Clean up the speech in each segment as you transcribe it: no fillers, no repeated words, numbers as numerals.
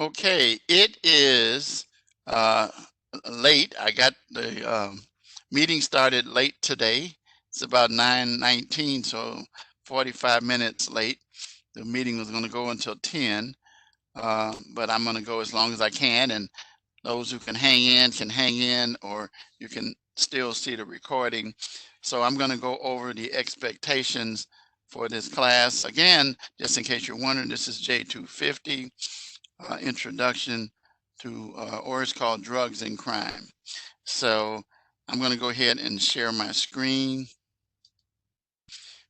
Okay, it is late. I got the meeting started late today. It's about 9:19, so 45 minutes late. The meeting was going to go until 10, but I'm going to go as long as I can, and those who can hang in, or you can still see the recording. So I'm going to go over the expectations for this class. Again, just in case you're wondering, this is J250. Introduction to, or it's called Drugs and Crime. So I'm going to go ahead and share my screen.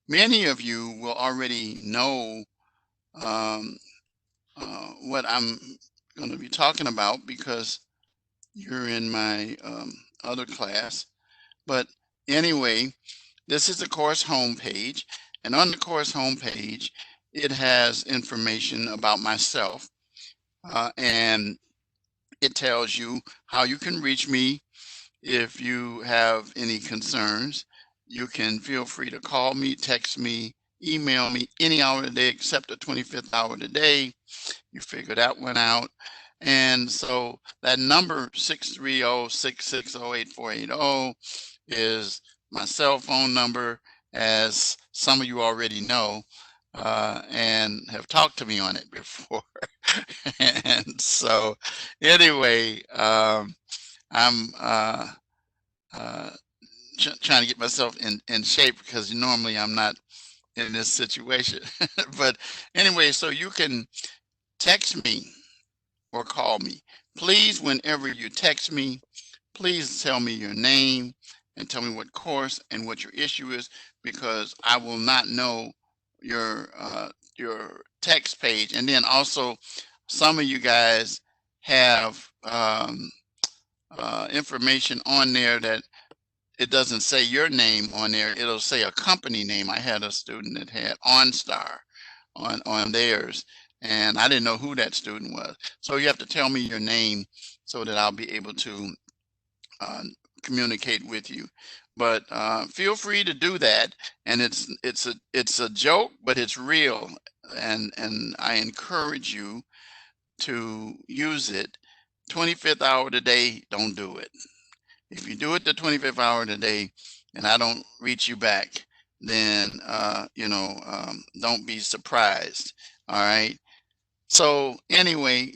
Many of you will already know um, what I'm going to be talking about because you're in my other class. But anyway, this is the course homepage, and on the course homepage, it has information about myself, and it tells you how you can reach me if you have any concerns. You can feel free to call me, text me, email me any hour of the day except the 25th hour of the day. You figure that one out. And so that number 630-660-8480 is my cell phone number, as some of you already know, and have talked to me on it before. And so anyway, I'm uh, trying to get myself in shape because normally I'm not in this situation. But anyway, so you can text me or call me. Please, whenever you text me, please tell me your name and tell me what course and what your issue is, because I will not know your text page. And then also, some of you guys have information on there that it doesn't say your name on there. It'll say a company name. I had a student that had OnStar on theirs, and I didn't know who that student was. So you have to tell me your name so that I'll be able to uh, communicate with you. But feel free to do that, and it's a joke, but it's real, and I encourage you to use it. 25th hour of the day, don't do it. If you do it the 25th hour of the day and I don't reach you back, then don't be surprised. All right. So anyway,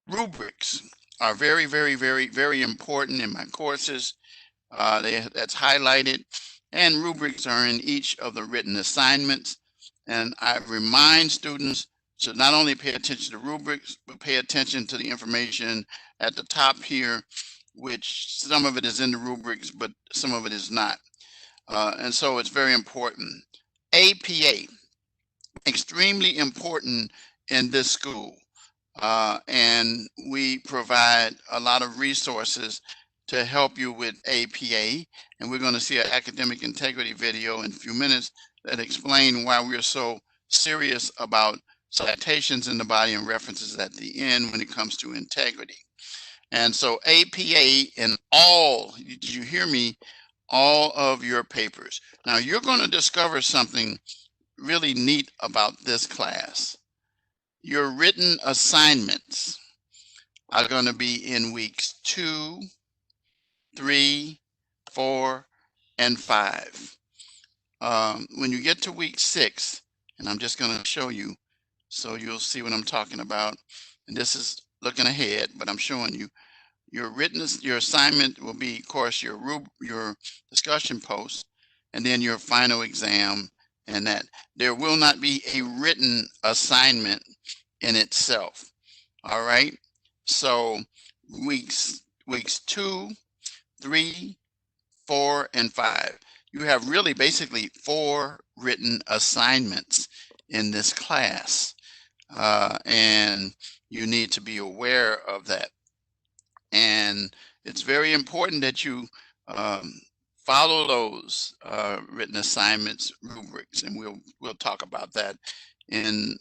rubrics are very, very, very, very important in my courses. That's highlighted, and rubrics are in each of the written assignments. And I remind students to not only pay attention to rubrics, but pay attention to the information at the top here, which some of it is in the rubrics, but some of it is not. And so it's very important. APA, extremely important in this school. And we provide a lot of resources to help you with APA. And we're going to see an academic integrity video in a few minutes that explain why we're so serious about citations in the body and references at the end when it comes to integrity. And so APA in all, did you hear me? All of your papers. Now you're going to discover something really neat about this class. Your written assignments are going to be in weeks 2, 3, 4, and 5. When you get to week 6, and I'm just going to show you so you'll see what I'm talking about. And this is looking ahead, but I'm showing you. Your assignment will be, of course, your discussion post, and then your final exam, and that there will not be a written assignment in itself. All right. So weeks 2, 3, 4, and 5. You have really basically 4 written assignments in this class, and you need to be aware of that. And it's very important that you follow those written assignments rubrics, and we'll talk about that in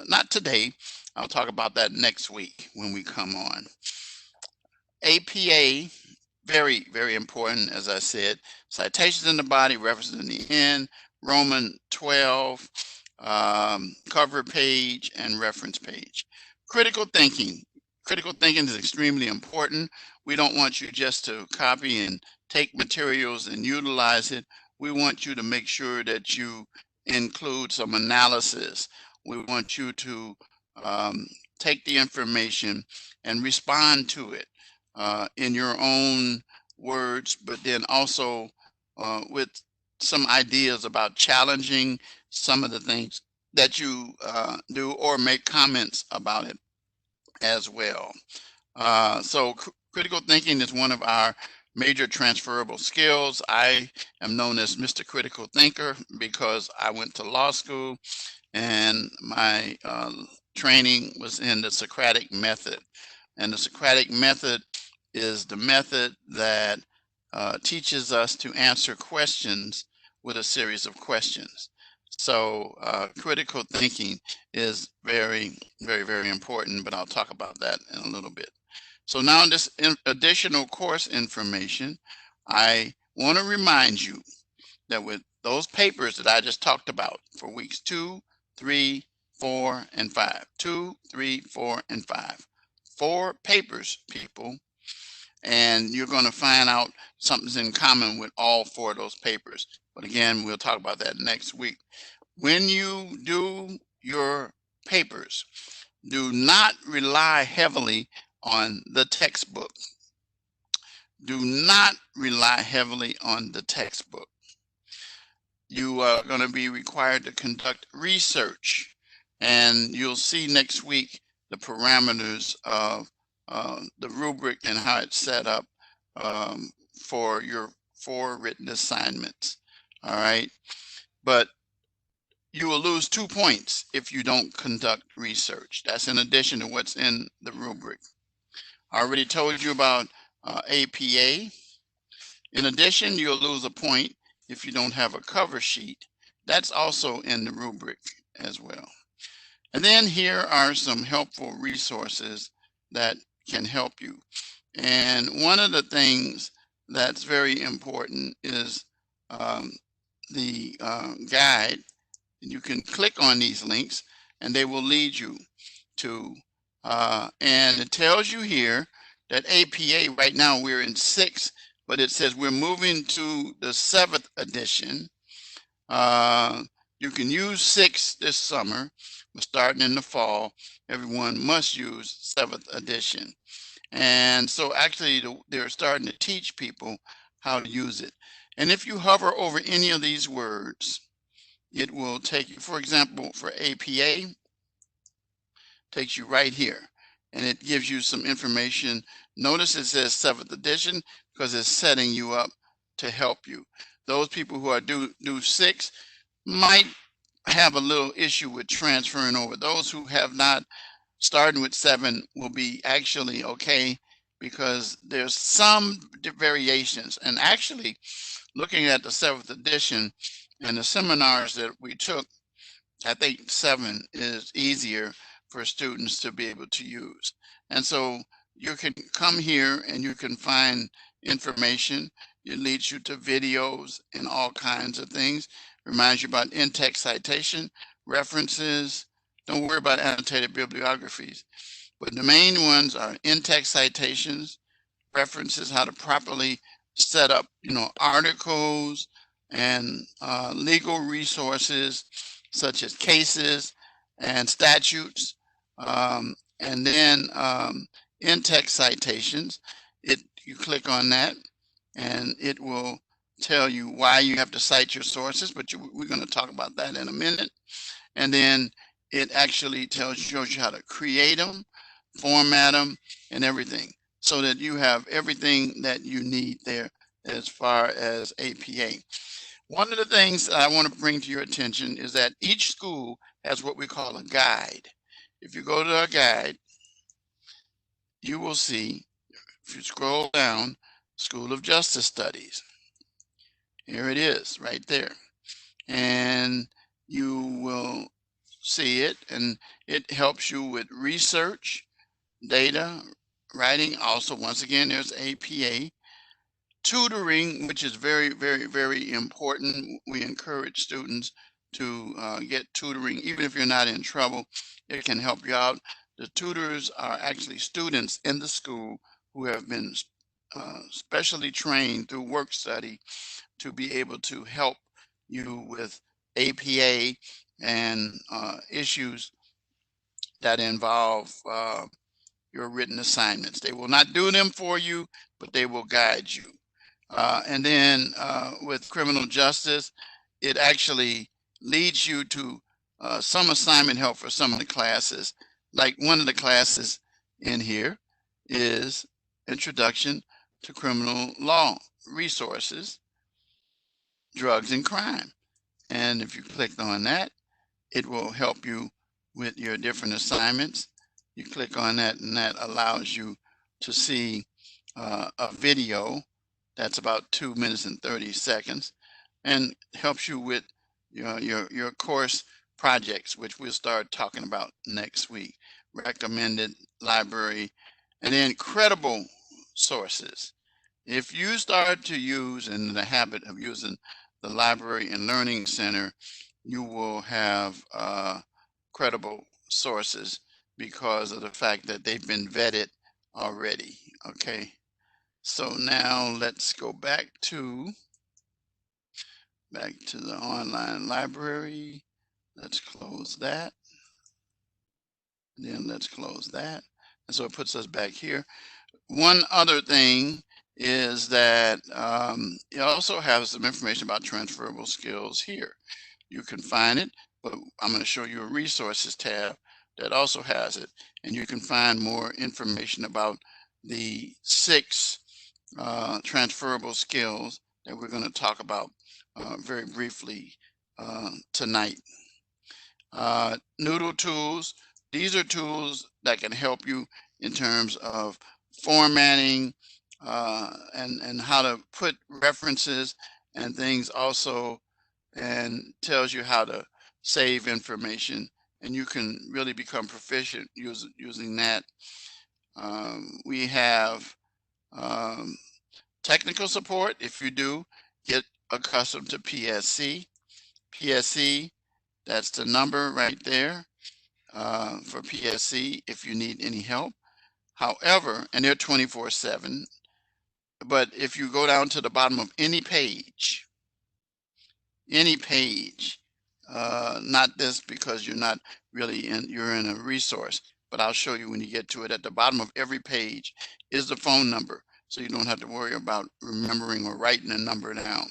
not today. I'll talk about that next week when we come on. APA, very, very important, as I said. Citations in the body, references in the end, Roman 12, cover page and reference page. Critical thinking. Critical thinking is extremely important. We don't want you just to copy and take materials and utilize it. We want you to make sure that you include some analysis. We want you to um, take the information and respond to it in your own words, but then also with some ideas about challenging some of the things that you do, or make comments about it as well. So critical thinking is one of our major transferable skills. I am known as Mr. Critical Thinker because I went to law school and my training was in the Socratic method. And the Socratic method is the method that teaches us to answer questions with a series of questions. So critical thinking is very, very, very important, but I'll talk about that in a little bit. So now this additional course information, I want to remind you that with those papers that I just talked about for weeks 2, 3, 4, and 5, 2, 3, 4, and 5, 4 papers, people, and you're going to find out something's in common with all 4 of those papers. But again, we'll talk about that next week. When you do your papers, do not rely heavily on the textbook. Do not rely heavily on the textbook. You are going to be required to conduct research, and you'll see next week the parameters of the rubric and how it's set up for your 4 written assignments. All right, but you will lose 2 points if you don't conduct research. That's in addition to what's in the rubric. I already told you about APA. In addition, you'll lose a point if you don't have a cover sheet. That's also in the rubric as well. And then here are some helpful resources that can help you. And one of the things that's very important is the guide. You can click on these links and they will lead you to, and it tells you here that APA, right now we're in 6, but it says we're moving to the 7th edition. You can use 6 this summer, but starting in the fall, everyone must use 7th edition. And so actually they're starting to teach people how to use it. And if you hover over any of these words, it will take you, for example, for APA, takes you right here, and it gives you some information. Notice it says 7th edition because it's setting you up to help you. Those people who are due 6 might have a little issue with transferring over. Those who have not, starting with 7, will be actually okay because there's some variations. And actually, looking at the 7th edition and the seminars that we took, I think 7 is easier for students to be able to use. And so you can come here and you can find information. It leads you to videos and all kinds of things. Reminds you about in-text citation, references. Don't worry about annotated bibliographies. But the main ones are in-text citations, references, how to properly set up, articles and legal resources such as cases and statutes, and then in-text citations. You click on that and it will tell you why you have to cite your sources, but we're going to talk about that in a minute. And then it actually shows you how to create them, format them, and everything, so that you have everything that you need there as far as APA. One of the things I want to bring to your attention is that each school has what we call a guide. If you go to a guide, you will see, if you scroll down, School of Justice Studies. Here it is, right there. And you will see it, and it helps you with research, data, writing. Also, once again, there's APA. Tutoring, which is very, very, very important. We encourage students to get tutoring, even if you're not in trouble. It can help you out. The tutors are actually students in the school who have been specially trained through work study to be able to help you with APA and issues that involve your written assignments. They will not do them for you, but they will guide you. And then with criminal justice, it actually leads you to some assignment help for some of the classes. Like one of the classes in here is Introduction to Criminal Law Resources, Drugs and Crime. And if you click on that, it will help you with your different assignments. You click on that and that allows you to see a video that's about 2 minutes and 30 seconds and helps you with your course projects, which we'll start talking about next week. Recommended library, and then credible sources. If you start to use in the habit of using the Library and Learning Center, you will have credible sources because of the fact that they've been vetted already. Okay, so now let's go back to the online library. Let's close that. Then let's close that. And so it puts us back here. One other thing is that it also has some information about transferable skills here. You can find it, but I'm going to show you a resources tab that also has it. And you can find more information about the 6 transferable skills that we're going to talk about very briefly tonight. Noodle tools. These are tools that can help you in terms of formatting and how to put references and things also, and tells you how to save information, and you can really become proficient using that. We have technical support. If you do, get accustomed to PSC. PSC, that's the number right there for PSC if you need any help. However, and they're 24/7, but if you go down to the bottom of any page, not this because you're not really you're in a resource, but I'll show you when you get to it. At the bottom of every page is the phone number, so you don't have to worry about remembering or writing a number down.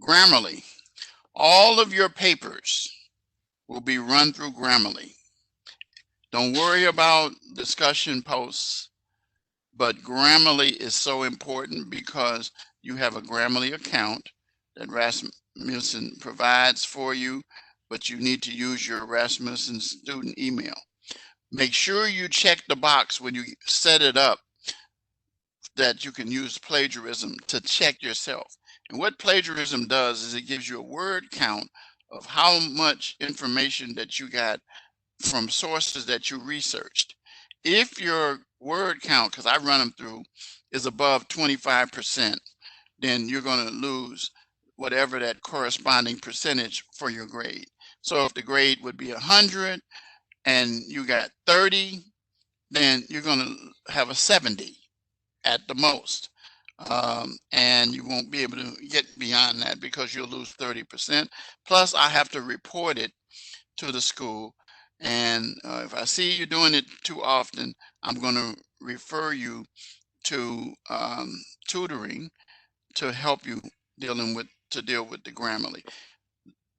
Grammarly. All of your papers will be run through Grammarly. Don't worry about discussion posts, but Grammarly is so important because you have a Grammarly account that Rasmussen provides for you, but you need to use your Rasmussen student email. Make sure you check the box when you set it up that you can use plagiarism to check yourself. And what plagiarism does is it gives you a word count of how much information that you got from sources that you researched. If your word count, because I run them through, is above 25%, then you're going to lose whatever that corresponding percentage for your grade. So if the grade would be 100 and you got 30, then you're going to have a 70 at the most. And you won't be able to get beyond that because you'll lose 30%. Plus, I have to report it to the school. And if I see you doing it too often, I'm going to refer you to tutoring to help you deal with the Grammarly.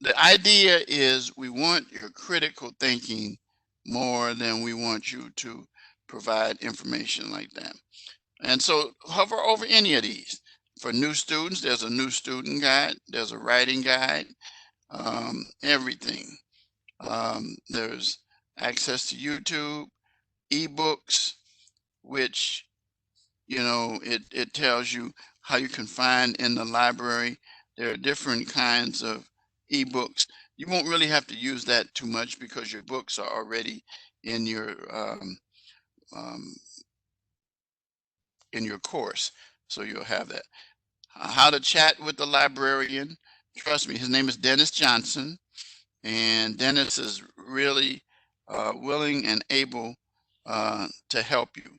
The idea is we want your critical thinking more than we want you to provide information like that. And so hover over any of these. For new students, there's a new student guide, there's a writing guide, everything. There's access to YouTube, ebooks, which, you know, it tells you how you can find in the library. There are different kinds of ebooks. You won't really have to use that too much because your books are already in your course, so you'll have that. How to chat with the librarian. Trust me, his name is Dennis Johnson, and Dennis is really willing and able to help you.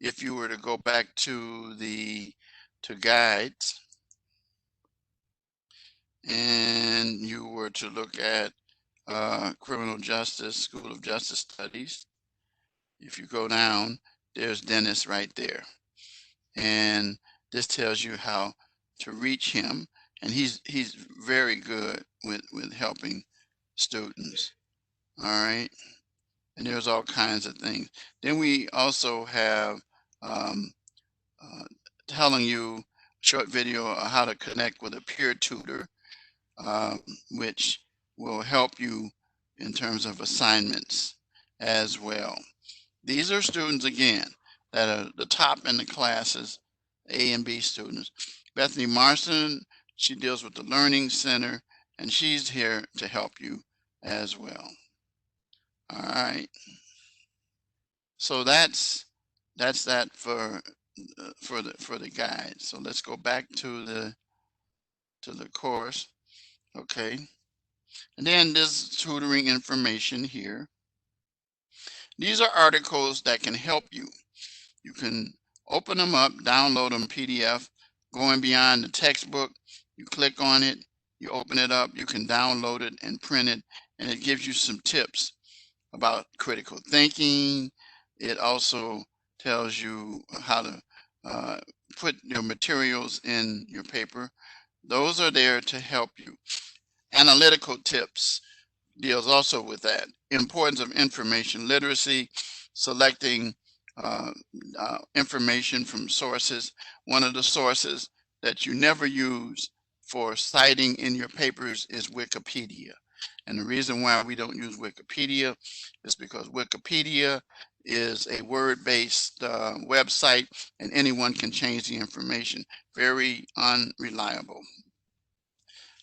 If you were to go back to guides, and you were to look at criminal justice, School of Justice Studies, if you go down, there's Dennis right there. And this tells you how to reach him. And he's very good with helping students. All right. And there's all kinds of things. Then we also have um, uh, telling you short video on how to connect with a peer tutor, um, which will help you in terms of assignments as well. These are students, again, that are the top in the classes, A and B students. Bethany Marston, she deals with the Learning Center, and she's here to help you as well. All right. So that's that for the guide. So let's go back to the course. Okay. And then there's tutoring information here. These are articles that can help you. You can open them up, download them PDF, going beyond the textbook. You click on it, you open it up, you can download it and print it, and it gives you some tips about critical thinking. It also tells you how to put your materials in your paper. Those are there to help you. Analytical tips deals also with that. Importance of information literacy, selecting information from sources. One of the sources that you never use for citing in your papers is Wikipedia. And the reason why we don't use Wikipedia is because Wikipedia is a word-based website, and anyone can change the information. Very unreliable.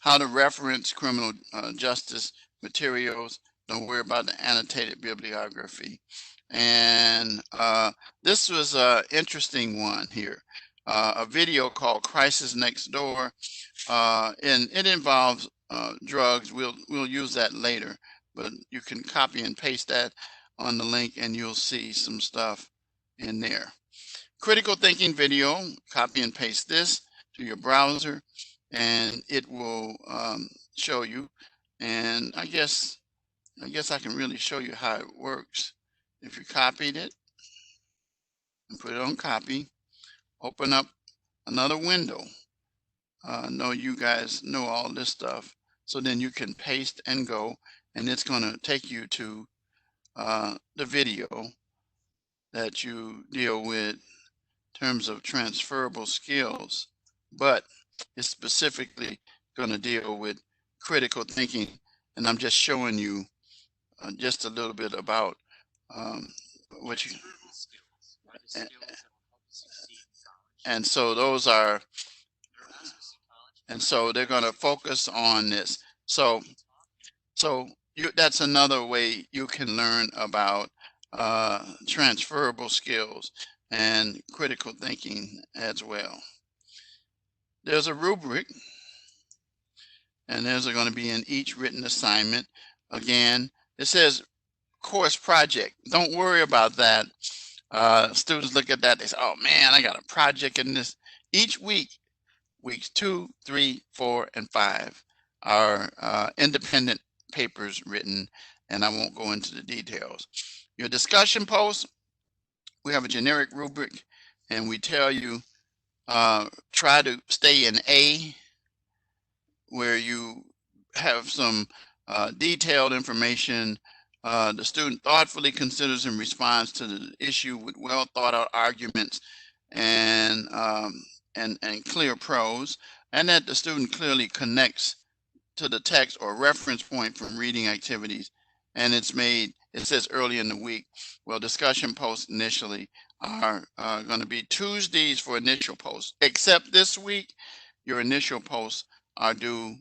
How to reference criminal justice materials. Don't worry about the annotated bibliography. And this was an interesting one here. A video called Crisis Next Door, and it involves drugs. We'll use that later, but you can copy and paste that on the link and you'll see some stuff in there. Critical thinking video, copy and paste this to your browser and it will show you. And I guess I can really show you how it works. If you copied it and put it on copy, open up another window. I know you guys know all this stuff. So then you can paste and go, and it's going to take you to the video that you deal with in terms of transferable skills, but it's specifically going to deal with critical thinking. And I'm just showing you just a little bit about what you and so those are, and so they're going to focus on this. So that's another way you can learn about transferable skills and critical thinking as well. There's a rubric, and there's going to be in each written assignment. Again, it says course project. Don't worry about that. Students look at that, they say, oh man, I got a project in this. Each week, weeks 2, 3, 4, and 5 are independent papers written, and I won't go into the details. Your discussion post, we have a generic rubric, and we tell you try to stay in A, where you have some detailed information. The student thoughtfully considers and responds to the issue with well thought out arguments and clear prose, and that the student clearly connects to the text or reference point from reading activities. And it says early in the week. Well, discussion posts initially are going to be Tuesdays for initial posts, except this week, your initial posts are due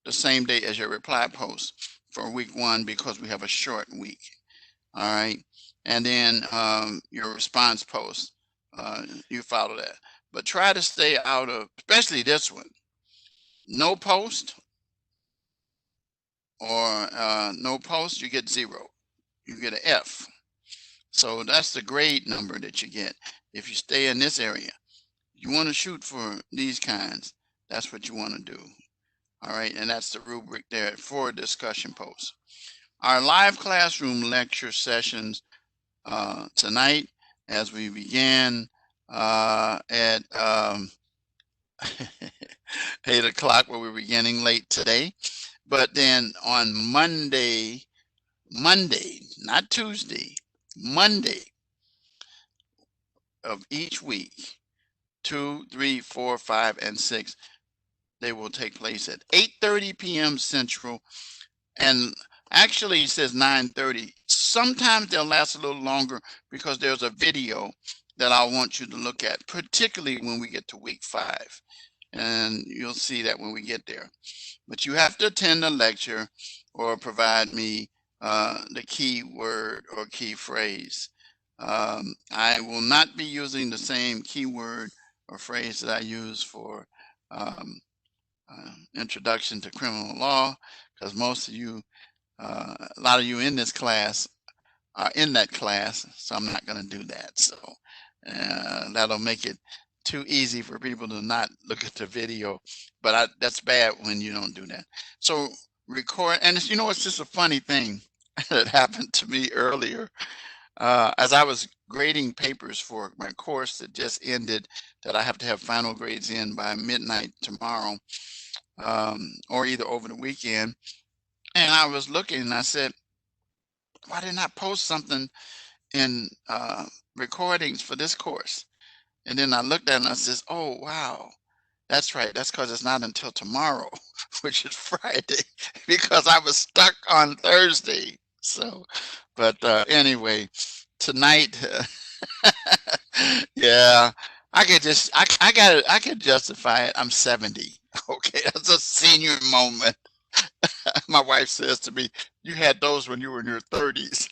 the same day as your reply posts for week 1 because we have a short week. All right. And then your response posts, you follow that. But try to stay out of, especially this one, no post or no post, you get 0. you get an F. So that's the grade number that you get if you stay in this area. You want to shoot for these kinds. That's what you want to do. All right, and that's the rubric there for discussion posts. Our live classroom lecture sessions tonight, as we began at 8 o'clock, where we're beginning late today. But then on Monday, not Tuesday, Monday of each week, 2, 3, 4, 5, and 6, they will take place at 8:30 p.m. Central. And actually it says 9:30. Sometimes they'll last a little longer because there's a video that I want you to look at, particularly when we get to week 5. And you'll see that when we get there. But you have to attend a lecture or provide me the key word or key phrase. I will not be using the same keyword or phrase that I use for introduction to criminal law, because most of you, a lot of you in this class are in that class, so I'm not going to do that. So that'll make it too easy for people to not look at the video, but that's bad when you don't do that. So record, and it's, it's just a funny thing that happened to me earlier. As I was grading papers for my course that just ended, that I have to have final grades in by midnight tomorrow, or either over the weekend. And I was looking and I said, why didn't I post something in recordings for this course? And then I looked at it and I says, oh, wow, that's right. That's because it's not until tomorrow, which is Friday, because I was stuck on Thursday. So, but anyway, tonight, yeah, I could justify it. I'm 70. Okay, that's a senior moment. My wife says to me, you had those when you were in your 30s.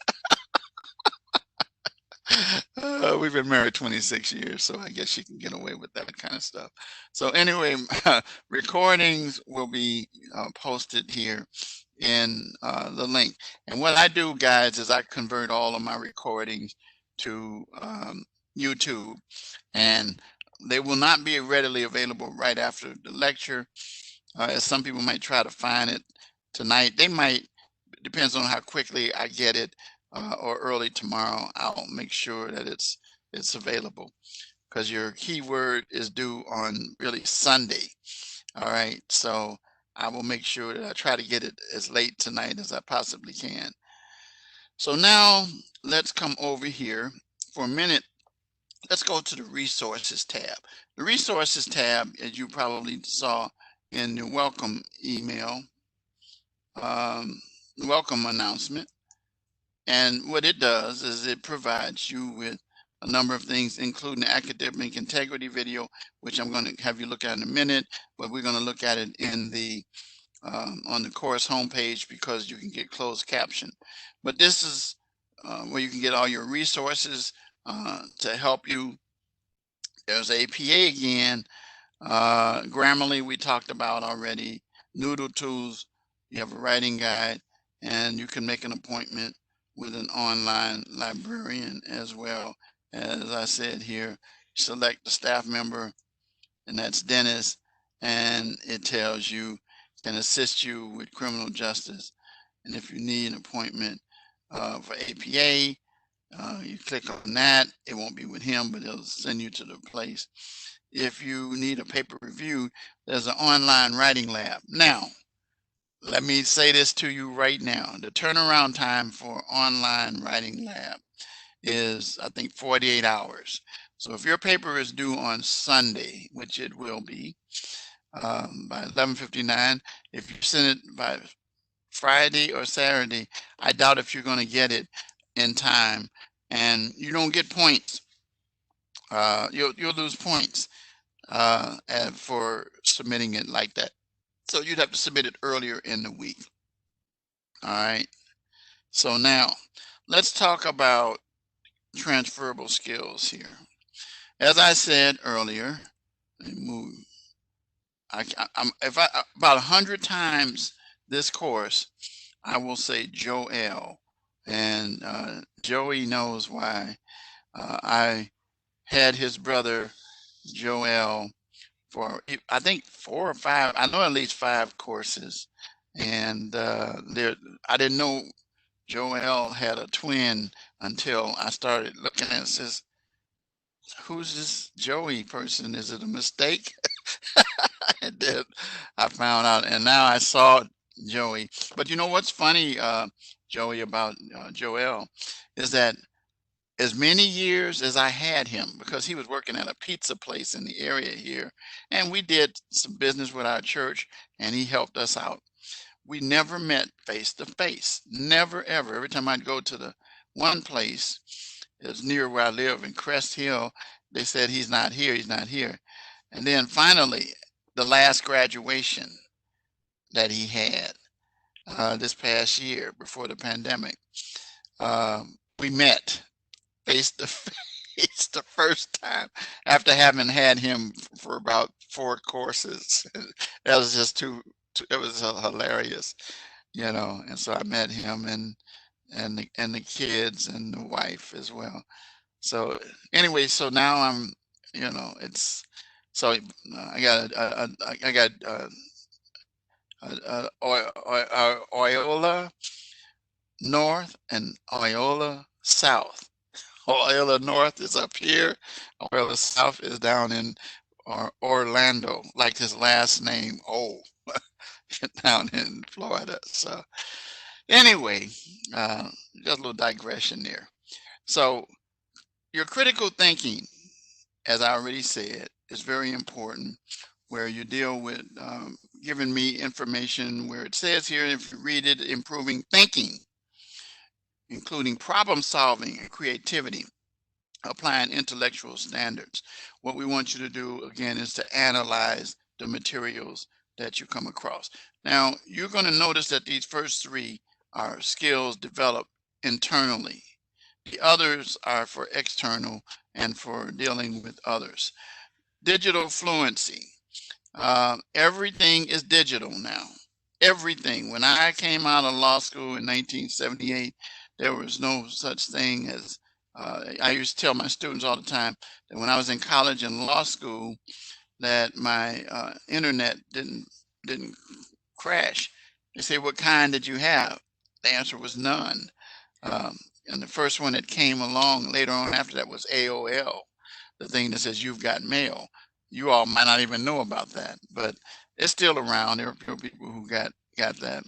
We've been married 26 years, so I guess she can get away with that kind of stuff. So anyway, recordings will be posted here in the link. And what I do, guys, is I convert all of my recordings to YouTube, and they will not be readily available right after the lecture. As some people might try to find it tonight. They might, depends on how quickly I get it, or early tomorrow. I'll make sure that it's available, because your keyword is due on really Sunday. All right, so I will make sure that I try to get it as late tonight as I possibly can. So now let's come over here for a minute. Let's go to the resources tab. The resources tab, as you probably saw in the welcome email, welcome announcement. And what it does is it provides you with a number of things, including the academic integrity video, which I'm going to have you look at in a minute, but we're going to look at it in the on the course homepage, because you can get closed caption. But this is where you can get all your resources to help you. There's APA again. Grammarly we talked about already. Noodle Tools, you have a writing guide, and you can make an appointment with an online librarian as well. As I said here, select the staff member, and that's Dennis, and it tells you, can assist you with criminal justice. And if you need an appointment for APA, you click on that. It won't be with him, but it'll send you to the place. If you need a paper review, there's an online writing lab. Now, let me say this to you right now. The turnaround time for online writing lab is, I think, 48 hours. So if your paper is due on Sunday, which it will be, by 11:59, if you send it by Friday or Saturday, I doubt if you're going to get it in time, and you don't get points. You'll lose points for submitting it like that. So you'd have to submit it earlier in the week. All right. So now let's talk about transferable skills here. As I said earlier, let me move. About 100 times this course, I will say Joel and Joey knows why. I had his brother Joel for I think 4 or 5. I know at least 5 courses, and there I didn't know Joel had a twin until I started looking at it. Says, who's this Joey person? Is it a mistake? And then I found out, and now I saw Joey. But you know what's funny, Joey, about Joel, is that as many years as I had him, because he was working at a pizza place in the area here, and we did some business with our church, and he helped us out. We never met face to face. Never, ever. Every time I'd go to the one place, it was near where I live in Crest Hill, they said, he's not here, he's not here. And then finally, the last graduation that he had this past year before the pandemic, we met face to face the first time after having had him for about 4 courses. That was just it was hilarious, you know. And so I met him and the kids and the wife as well. So anyway, so now I'm, it's so I got I got Oyola North and Oyola South. Oyola North is up here. Oyola South is down in Orlando, like his last name, down in Florida. So anyway, just a little digression there. So your critical thinking, as I already said, is very important, where you deal with giving me information where it says here, if you read it, improving thinking, including problem solving and creativity, applying intellectual standards. What we want you to do, again, is to analyze the materials that you come across. Now, you're going to notice that these first 3 are skills developed internally. The others are for external and for dealing with others. Digital fluency. Everything is digital now. Everything. When I came out of law school in 1978, there was no such thing as, I used to tell my students all the time that when I was in college and law school, that my internet didn't crash. They say, what kind did you have? The answer was none. And the first one that came along later on after that was AOL, the thing that says you've got mail. You all might not even know about that, but it's still around. There are people who got that.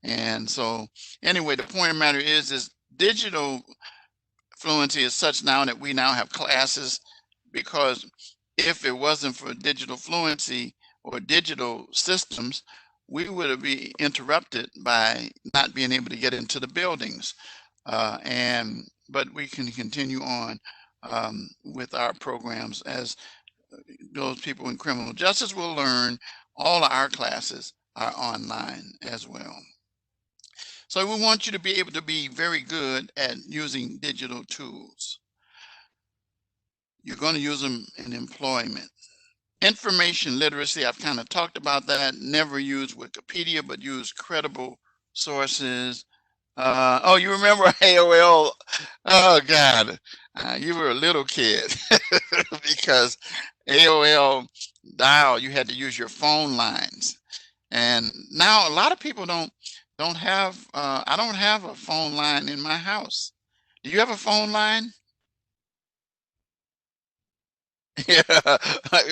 And so anyway, the point of the matter is digital fluency is such now that we now have classes, because if it wasn't for digital fluency or digital systems, we would be interrupted by not being able to get into the buildings. But we can continue on with our programs, as those people in criminal justice will learn. All of our classes are online as well. So we want you to be able to be very good at using digital tools. You're going to use them in employment. Information literacy, I've kind of talked about that. Never use Wikipedia, but use credible sources. Oh, you remember AOL? Oh, God. You were a little kid because AOL dial, you had to use your phone lines. And now a lot of people don't have, I don't have a phone line in my house. Do you have a phone line? Yeah,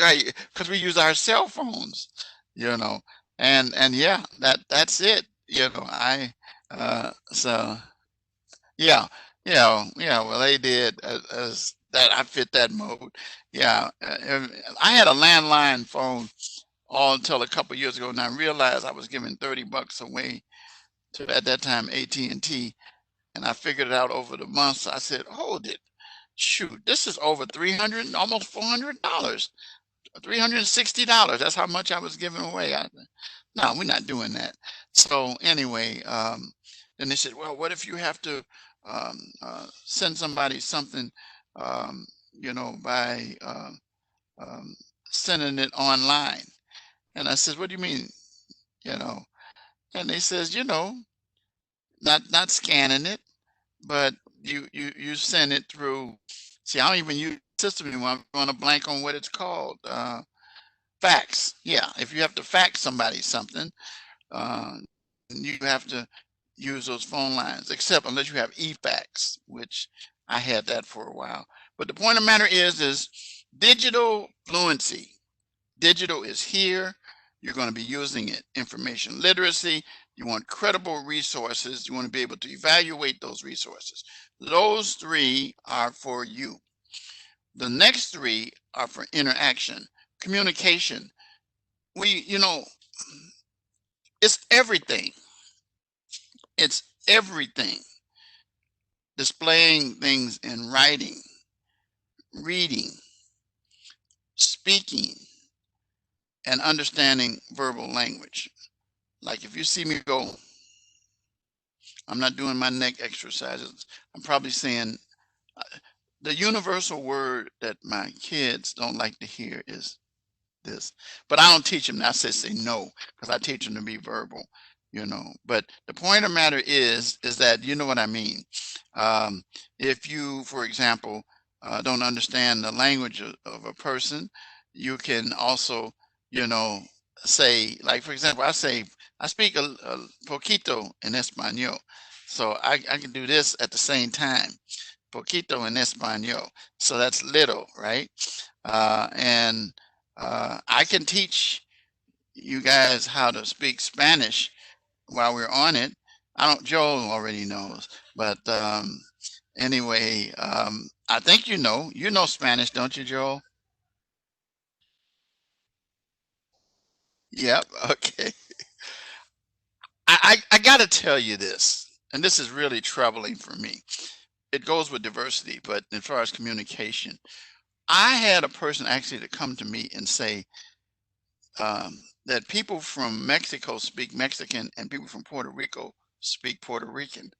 right, because we use our cell phones, you know, and yeah, that's it, so yeah, yeah, well, they did as that. I fit that mode. Yeah, I had a landline phone all until a couple years ago, and I realized I was giving $30 away to, at that time, AT&T, and I figured it out over the months. I said, hold it, shoot, this is over 300, almost $400. $360. That's how much I was giving away. No, we're not doing that. So anyway, then they said, well, what if you have to send somebody something, by sending it online? And I said, what do you mean? You know, and they says, not scanning it. but you send it through. See, I don't even use the system anymore. I'm on a blank on what it's called. Fax. Yeah, if you have to fax somebody something, uh, you have to use those phone lines, except unless you have eFax, which I had that for a while. But the point of the matter is digital fluency. Digital is here. You're going to be using it. Information literacy. You want credible resources. You want to be able to evaluate those resources. Those three are for you. The next three are for interaction, communication. It's everything. It's everything. Displaying things in writing, reading, speaking, and understanding verbal language. Like if you see me go, I'm not doing my neck exercises. I'm probably saying the universal word that my kids don't like to hear is this, but I don't teach them. I say no, because I teach them to be verbal, But the point of the matter is that you know what I mean. Um, if you, for example, don't understand the language of a person, you can also, you know, say, like for example, I speak a poquito en español, so I can do this at the same time, poquito en español. So that's little, right? And I can teach you guys how to speak Spanish while we're on it. I don't, Joel already knows, but anyway, I think you know Spanish, don't you, Joel? Yep. Okay. I got to tell you this, and this is really troubling for me. It goes with diversity, but as far as communication, I had a person actually to come to me and say, that people from Mexico speak Mexican and people from Puerto Rico speak Puerto Rican.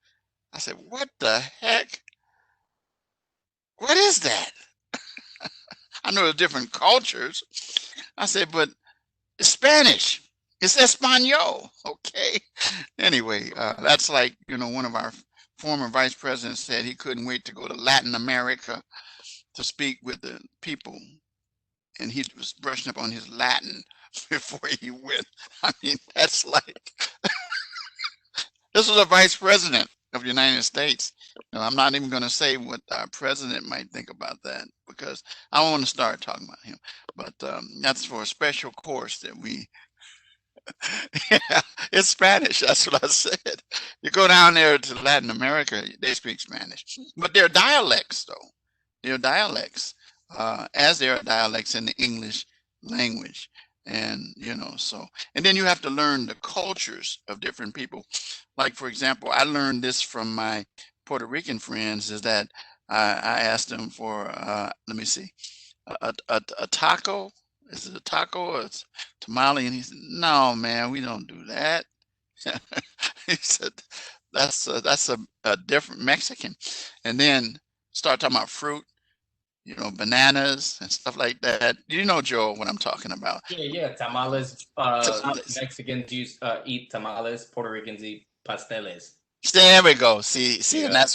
I said, what the heck? What is that? I know the different cultures. I said, but it's Spanish. It's Espanol. Okay. Anyway, that's like, one of our former vice presidents said he couldn't wait to go to Latin America to speak with the people. And he was brushing up on his Latin before he went. I mean, that's like, this was a vice president of the United States. And I'm not even going to say what our president might think about that because I don't want to start talking about him. But that's for a special course that we, yeah, it's Spanish. That's what I said. You go down there to Latin America, they speak Spanish. But they're dialects, though. They're dialects, as there are dialects in the English language. And, and then you have to learn the cultures of different people. Like, for example, I learned this from my Puerto Rican friends is that I asked them for, let me see, a taco. Is it a taco or it's tamale? And he said, no, man, we don't do that. He said, that's a different Mexican. And then start talking about fruit, bananas and stuff like that. You know, Joe, what I'm talking about. Yeah, yeah, tamales. Mexicans eat tamales. Puerto Ricans eat pasteles. There we go. See, and Yeah.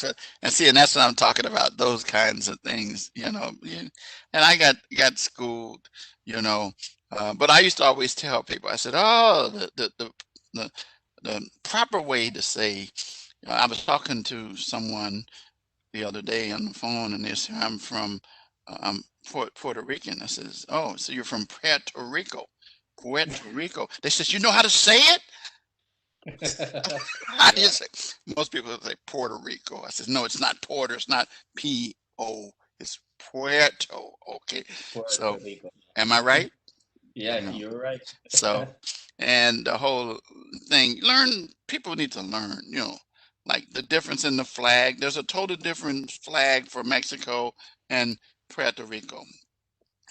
that's what I'm talking about. Those kinds of things, And I got schooled, you know. But I used to always tell people. I said, "Oh, the the proper way to say." I was talking to someone the other day on the phone, and they said, "I'm from, I'm Puerto Rican." I says, "Oh, so you're from Puerto Rico?" Puerto Rico. They says, "You know how to say it?" How do you Yeah. say? Most people say Puerto Rico. I said, no, it's not Porter. It's not P-O. It's Puerto. Okay. So, Puerto Rico. am I right? Yeah, You know. you're right. So, and the whole thing, people need to learn, like the difference in the flag. There's a total different flag for Mexico and Puerto Rico.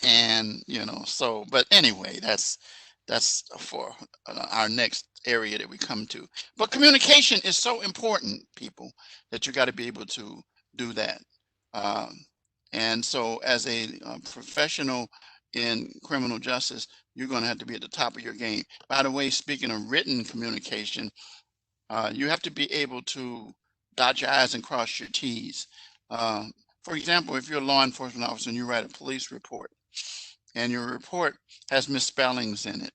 And so but anyway, that's for our next area that we come to. But communication is so important, people, that you got to be able to do that. um, and so as a professional in criminal justice, you're going to have to be at the top of your game. By the way, speaking of written communication, you have to be able to dot your I's and cross your T's. For example, if you're a law enforcement officer and you write a police report and your report has misspellings in it,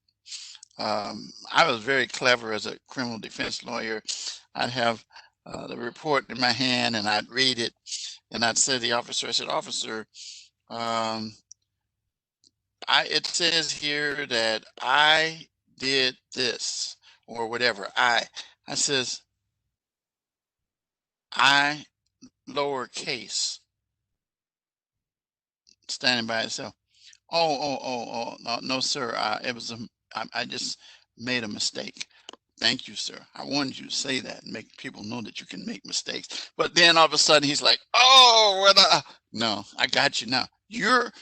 I was very clever as a criminal defense lawyer. I'd have the report in my hand and I'd read it and I'd say to the officer, I said, "Officer, it says here that I did this or whatever. I says, I lowercase standing by itself. Oh, no, no, sir. It was I just made a mistake. Thank you, sir. I wanted you to say that and make people know that you can make mistakes. But then all of a sudden he's like, oh, no, I got you now. You're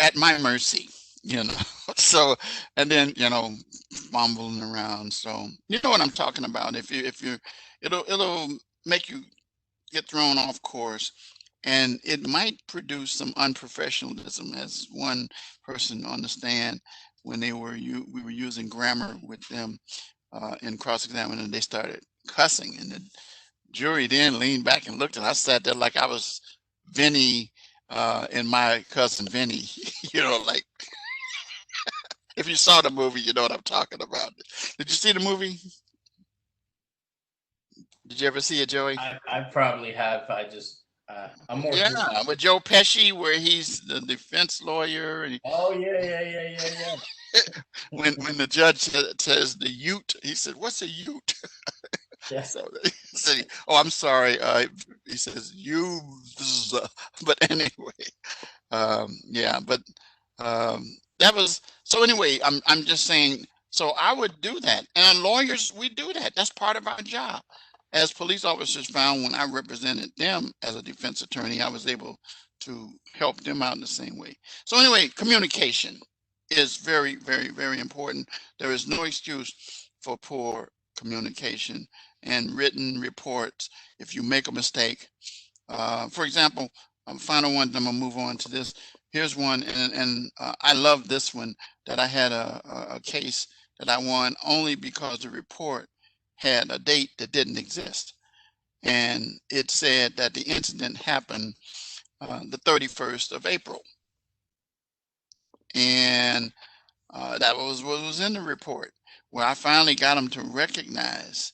at my mercy, you know. So, and then, fumbling around. So, you know what I'm talking about. It'll make you get thrown off course, and it might produce some unprofessionalism, as one person on the stand when we were using grammar with them in cross-examining, they started cussing, and the jury then leaned back and looked, and I sat there like I was Vinny and my cousin Vinny, like if you saw the movie, you know what I'm talking about. Did you see the movie? Did you ever see it, Joey? I probably have. I'm more. Yeah, with Joe Pesci, where he's the defense lawyer, and Oh yeah. when the judge says the Ute, he said, "What's a Ute?" Yeah. So he said, "Oh, I'm sorry." He says, "You," but anyway, yeah. But that was so. Anyway, I'm just saying. So I would do that, and lawyers, we do that. That's part of our job. As police officers found when I represented them as a defense attorney, I was able to help them out in the same way. So anyway, communication is very, very, very important. There is no excuse for poor communication and written reports. If you make a mistake, for example, final one, I'm gonna move on to this. Here's one, and I love this one, that I had a case that I won only because the report had a date that didn't exist. And it said that the incident happened the 31st of April. And that was what was in the report, where I finally got them to recognize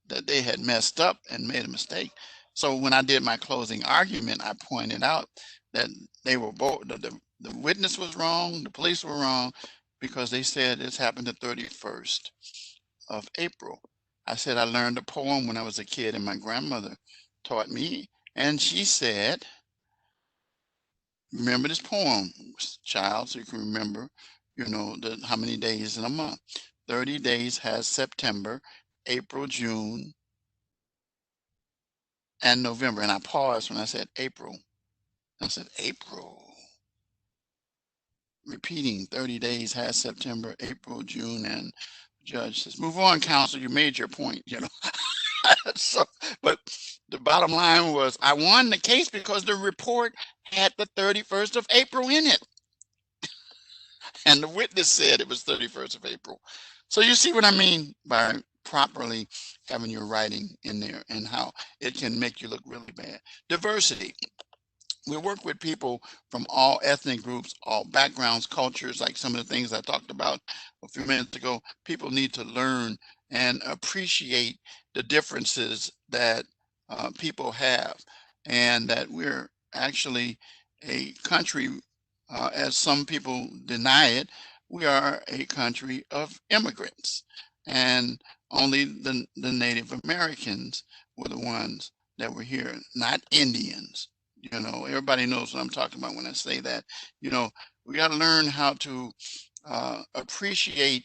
that they had messed up and made a mistake. So when I did my closing argument, I pointed out that they were both, the witness was wrong, the police were wrong, because they said this happened the 31st of April. I said I learned a poem when I was a kid, and my grandmother taught me, and she said, remember this poem, child, so you can remember, how many days in a month. 30 days has September, April, June, and November. And I paused when I said April. I said April. Repeating, 30 days has September, April, June, and judge says, move on, counsel, you made your point, So, but the bottom line was I won the case because the report had the 31st of April in it. And the witness said it was 31st of April. So you see what I mean by properly having your writing in there and how it can make you look really bad. Diversity. We work with people from all ethnic groups, all backgrounds, cultures, like some of the things I talked about a few minutes ago. People need to learn and appreciate the differences that people have, and that we're actually a country, as some people deny it, we are a country of immigrants, and only the Native Americans were the ones that were here, not Indians. Everybody knows what I'm talking about when I say that. We got to learn how to appreciate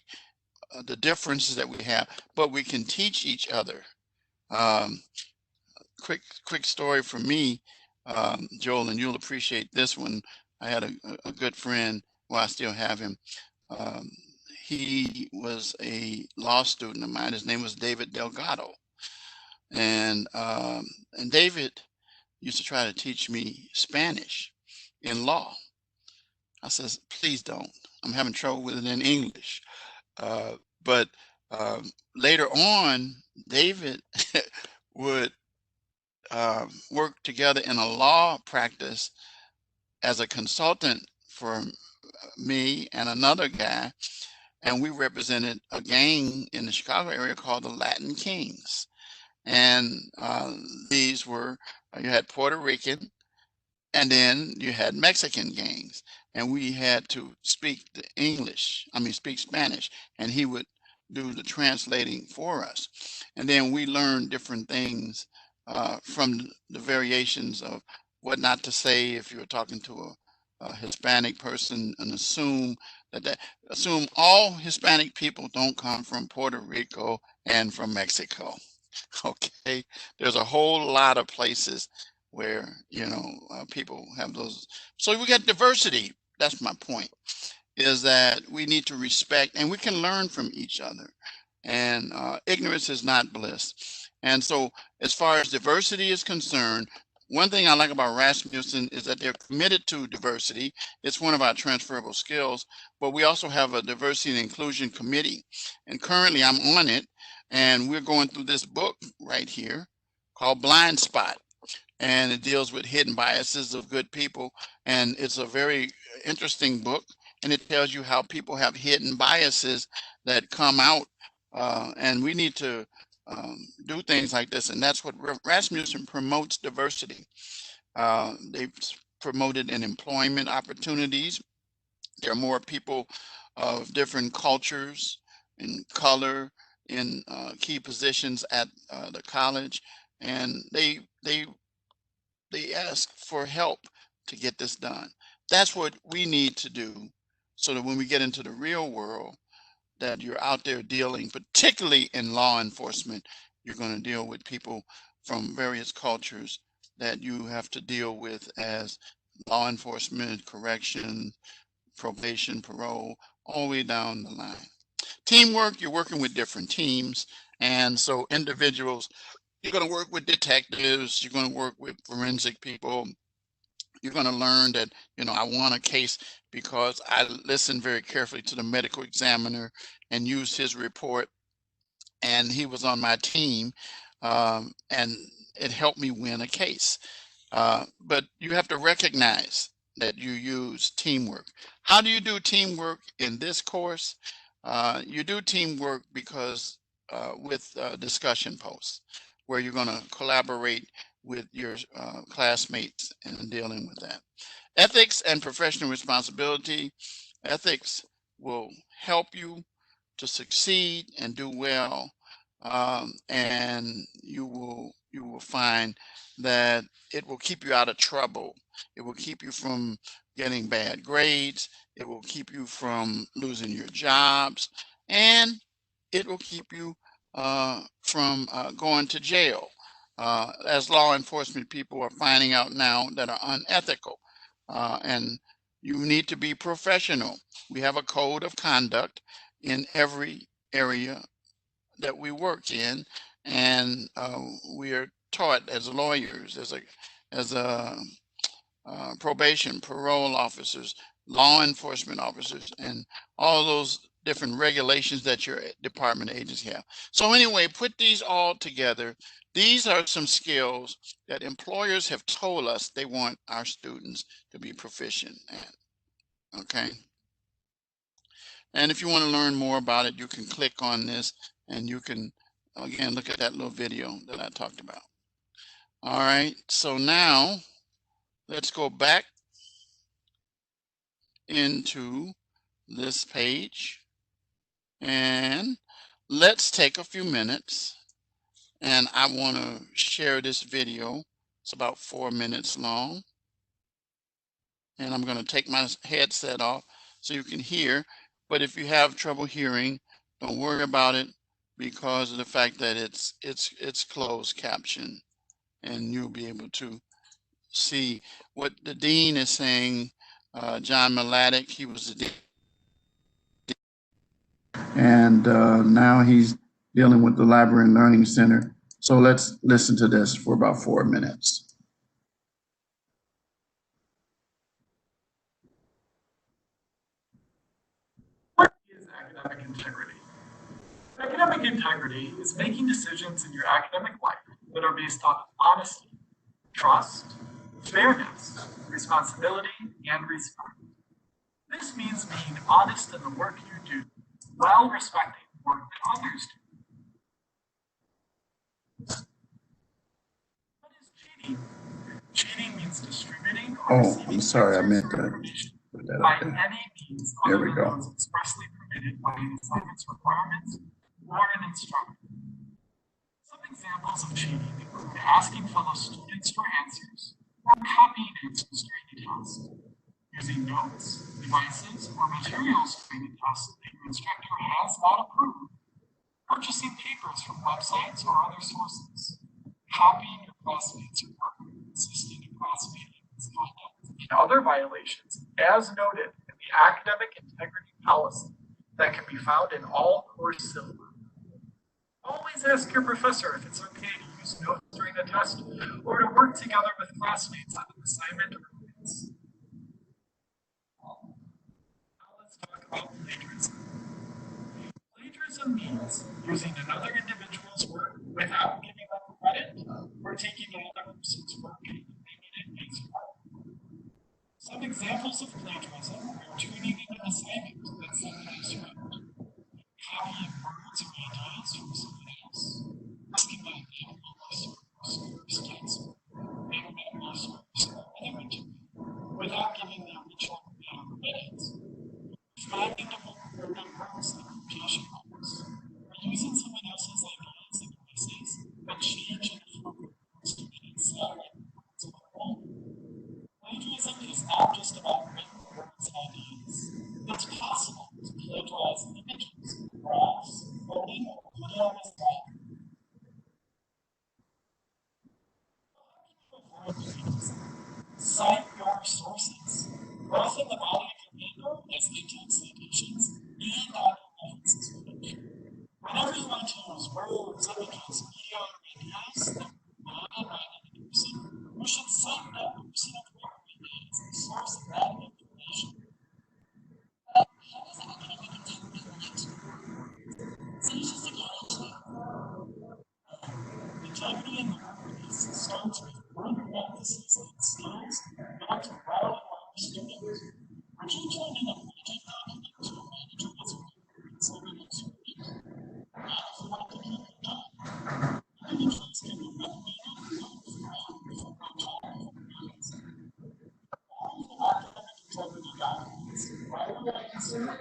the differences that we have, but we can teach each other. Um, quick story from me, Joel, and you'll appreciate this one. I had a good friend. Well, I still have him. Um, he was a law student of mine. His name was David Delgado, and David used to try to teach me Spanish in law. I says, please don't. I'm having trouble with it in English. But later on, David would worked together in a law practice as a consultant for me and another guy, and we represented a gang in the Chicago area called the Latin Kings. And these were, you had Puerto Rican, and then you had Mexican gangs, and we had to speak the English, speak Spanish, and he would do the translating for us. And then we learned different things from the variations of what not to say if you were talking to a Hispanic person, and assume all Hispanic people don't come from Puerto Rico and from Mexico. Okay, there's a whole lot of places where people have those. So we got diversity. That's my point, is that we need to respect and we can learn from each other, and ignorance is not bliss. And so as far as diversity is concerned, one thing I like about Rasmussen is that they're committed to diversity. It's one of our transferable skills, but we also have a diversity and inclusion committee, and currently I'm on it, and we're going through this book right here called Blind Spot, and it deals with hidden biases of good people. And it's a very interesting book, and it tells you how people have hidden biases that come out, and we need to do things like this. And that's what Rasmussen promotes: diversity. They've promoted in employment opportunities. There are more people of different cultures and color in key positions at the college, and they ask for help to get this done. That's what we need to do, so that when we get into the real world, that you're out there dealing, particularly in law enforcement, you're going to deal with people from various cultures that you have to deal with as law enforcement, correction, probation, parole, all the way down the line. Teamwork, you're working with different teams. And so individuals, you're going to work with detectives, you're going to work with forensic people. You're going to learn that, I won a case because I listened very carefully to the medical examiner and used his report, and he was on my team, and it helped me win a case. But you have to recognize that you use teamwork. How do you do teamwork in this course? You do teamwork because with discussion posts, where you're going to collaborate with your classmates and dealing with that. Ethics and professional responsibility. Ethics will help you to succeed and do well, and you will find that it will keep you out of trouble. It will keep you from getting bad grades. It will keep you from losing your jobs, and it will keep you from going to jail, as law enforcement people are finding out now that are unethical. And you need to be professional. We have a code of conduct in every area that we work in, and we are taught as lawyers, as a probation, parole officers, law enforcement officers, and all those different regulations that your department agency have. So anyway, put these all together. These are some skills that employers have told us they want our students to be proficient at. Okay. And if you want to learn more about it, you can click on this and you can, again, look at that little video that I talked about. All right, so now let's go back into this page and let's take a few minutes, and I want to share this video. It's about 4 minutes long, and I'm going to take my headset off so you can hear. But if you have trouble hearing, don't worry about it, because of the fact that it's closed caption, and you'll be able to see what the dean is saying. John Mladic, he was the dean, and now he's dealing with the Library and Learning Center. So let's listen to this for about 4 minutes. What is academic integrity? Academic integrity is making decisions in your academic life that are based on honesty, trust, fairness, responsibility, and respect. This means being honest in the work you do, while respecting the work that others do. What is cheating? Cheating means distributing or receiving answers or information by any means other than those expressly permitted by an assignment's requirements or an instructor. Some examples of cheating include asking fellow students for answers or copying answers during the test, using notes, devices, or materials during the test that your instructor has not approved, purchasing papers from websites or other sources, copying your classmates' work, assisting a classmate in misconduct, and other violations as noted in the academic integrity policy that can be found in all course syllabi. Always ask your professor if it's okay to use notes during the test or to work together with classmates on an assignment or quiz. Now let's talk about plagiarism. Plagiarism means using another individual's work without giving them credit or taking another person's work and making it his work. Some examples of plagiarism are turning in an assignment that someone else wrote, copying words or ideas from someone else, asking by name or source text, mathematical source, or other material without giving the original credit, finding different words like quotation marks, or using someone else's ideas and voices but change and improve words to make it sound like the words of their own. Plagiarism is not just about written words and ideas. It's possible to plagiarize images, graphs, coding, or video as well. Cite your sources. Both in the body of your paper as detailed citations and on your references page. Whenever you want to use words, images, video, or videos that were created by another person, you should cite that person of where it is the source of that information. But how does academic integrity relate to work? So you should again integrity in the workplace starts with work practices and skills built around our students. Would you turn in a project document to a manager that's working someone next week? Not if you want to keep your job. Individuals can be recommended and noted for how project performance. All of the academic integrity documents require that concern.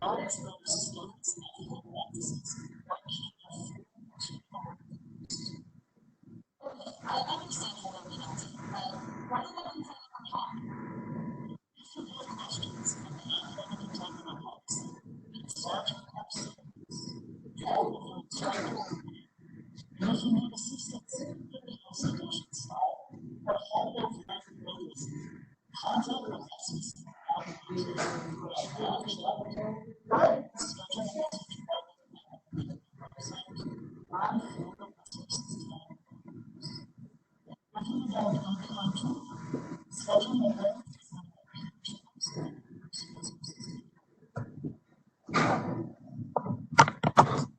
Notes those skills and ethical practices that keep your food to the workplace. I understand you don't need to, but what are the things that you can talk? If you have questions on the academic integrity policy, consult your websites, call your instructor, and if you need assistance in the citation style or hold of your notice, contact Rasmussen on YouTube for a live chat or schedule a teacher on the website or field of resources tab. If you don't have contact, schedule a live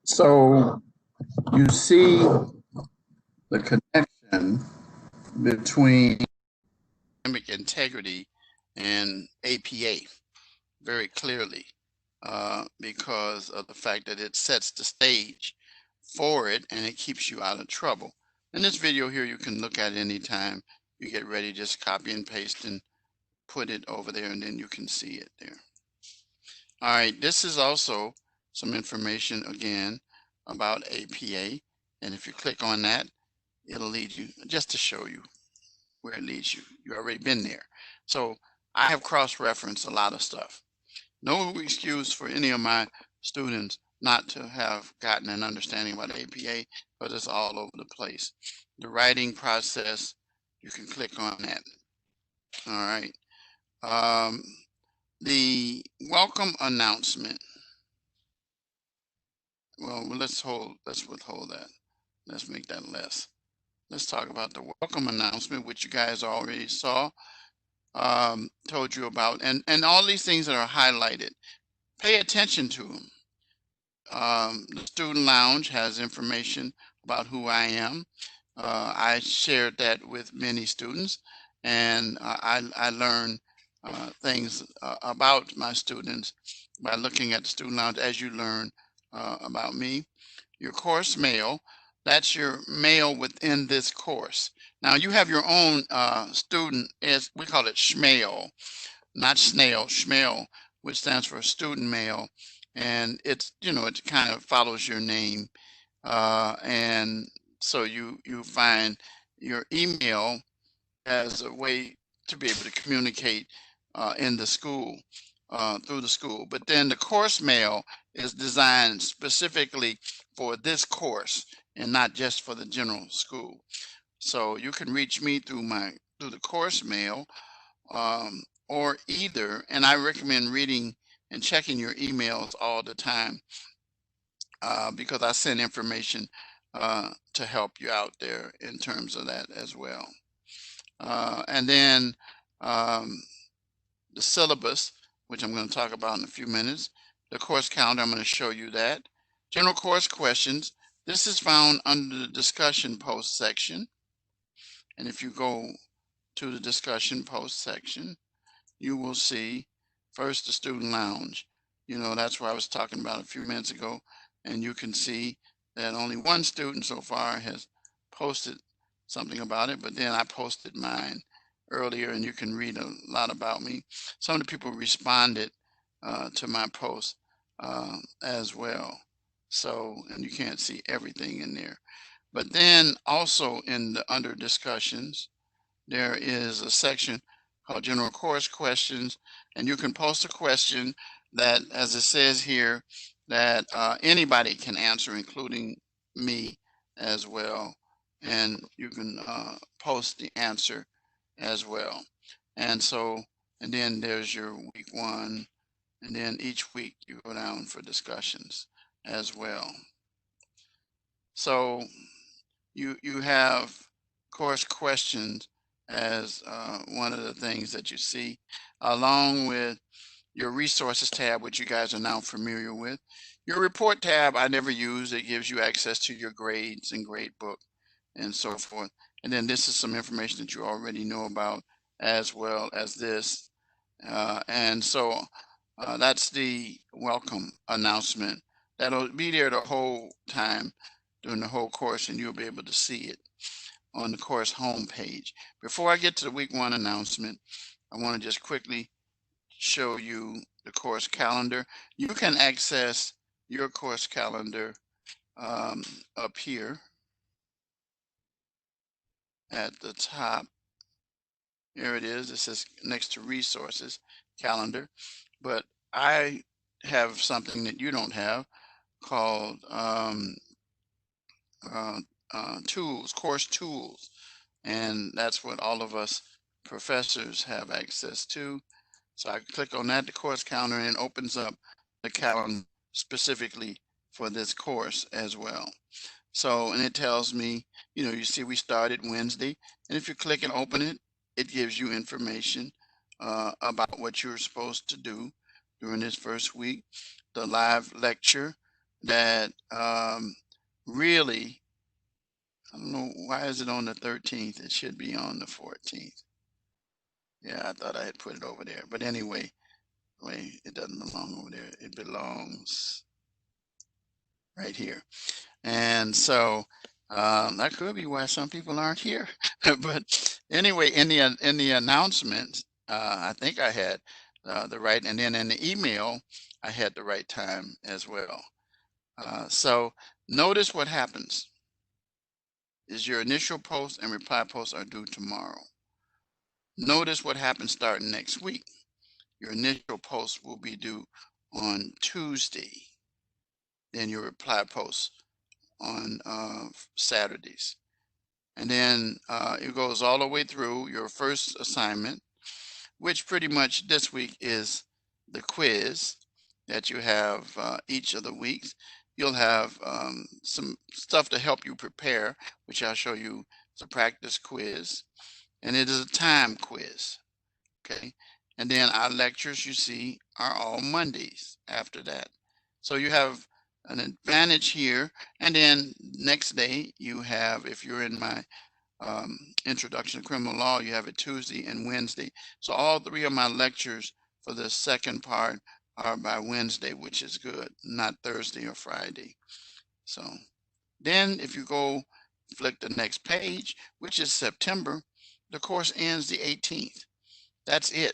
So you see the connection between academic integrity and APA very clearly because of the fact that it sets the stage for it and it keeps you out of trouble. In this video here, you can look at it anytime you get ready, just copy and paste and put it over there and then you can see it there. All right, this is also some information again about APA, and if you click on that, it'll lead you just to show you where it leads you. You've already been there. So I have cross-referenced a lot of stuff. No excuse for any of my students not to have gotten an understanding about APA, but it's all over the place. The writing process, you can click on that. All right. The welcome announcement. Well, let's withhold that. Let's make that less. Let's talk about the welcome announcement, which you guys already saw, told you about, and all these things that are highlighted. Pay attention to them. The student lounge has information about who I am. I shared that with many students, and I learned things about my students by looking at the student lounge as you learn about me. Your course mail, that's your mail within this course. Now you have your own student, as we call it SMAIL, not snail, SMAIL, which stands for student mail. And it's, it kind of follows your name. And so you find your email as a way to be able to communicate in the school, through the school. But then the course mail is designed specifically for this course and not just for the general school. So you can reach me through the course mail, or either, and I recommend reading and checking your emails all the time, because I send information to help you out there in terms of that as well. And then um, the syllabus, which I'm going to talk about in a few minutes. The course calendar, I'm going to show you that. General course questions. This is found under the discussion post section. And if you go to the discussion post section, you will see first the student lounge. That's what I was talking about a few minutes ago. And you can see that only one student so far has posted something about it, but then I posted mine earlier, and you can read a lot about me. Some of the people responded to my post as well. So, and you can't see everything in there. But then also in the under discussions, there is a section called general course questions, and you can post a question that, as it says here, that anybody can answer, including me as well. And you can post the answer as well. And so, and then there's your week one, and then each week you go down for discussions as well. So you have course questions as one of the things that you see, along with your resources tab, which you guys are now familiar with. Your report tab I never use. It gives you access to your grades and grade book and so forth. And then this is some information that you already know about, as well as this. And so that's the welcome announcement. That'll be there the whole time during the whole course, and you'll be able to see it on the course homepage. Before I get to the week one announcement, I want to just quickly show you the course calendar. You can access your course calendar up here at the top. Here it is. It says next to resources calendar. But I have something that you don't have called tools, course tools. And that's what all of us professors have access to. So I click on that, the course calendar, and it opens up the calendar specifically for this course as well. So, and it tells me, you see we started Wednesday, and if you click and open it, it gives you information about what you're supposed to do during this first week. The live lecture that really, I don't know, why is it on the 13th? It should be on the 14th. Yeah, I thought I had put it over there. But anyway, wait, it doesn't belong over there. It belongs right here. And so that could be why some people aren't here. But anyway, in the announcement, I think I had the right, and then in the email, I had the right time as well. So notice what happens is your initial post and reply posts are due tomorrow. Notice what happens starting next week. Your initial post will be due on Tuesday. Then your reply posts on Saturdays. And then it goes all the way through your first assignment, which pretty much this week is the quiz that you have each of the weeks. You'll have some stuff to help you prepare, which I'll show you. It's a practice quiz, and it is a time quiz. Okay. And then our lectures, you see, are all Mondays after that. So you have an advantage here. And then next day you have, if you're in my Introduction to Criminal Law, you have it Tuesday and Wednesday. So all three of my lectures for the second part are by Wednesday, which is good, not Thursday or Friday. So then if you go flick the next page, which is September, the course ends the 18th. That's it.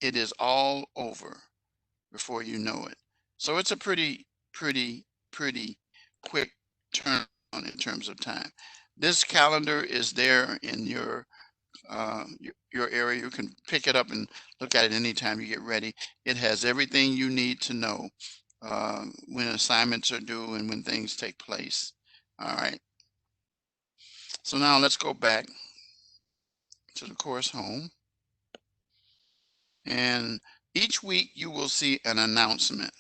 It is all over before you know it. So it's a pretty quick turn on in terms of time. This calendar is there in your area. You can pick it up and look at it anytime you get ready. It has everything you need to know when assignments are due and when things take place. All right. So now let's go back to the course home. And each week you will see an announcement.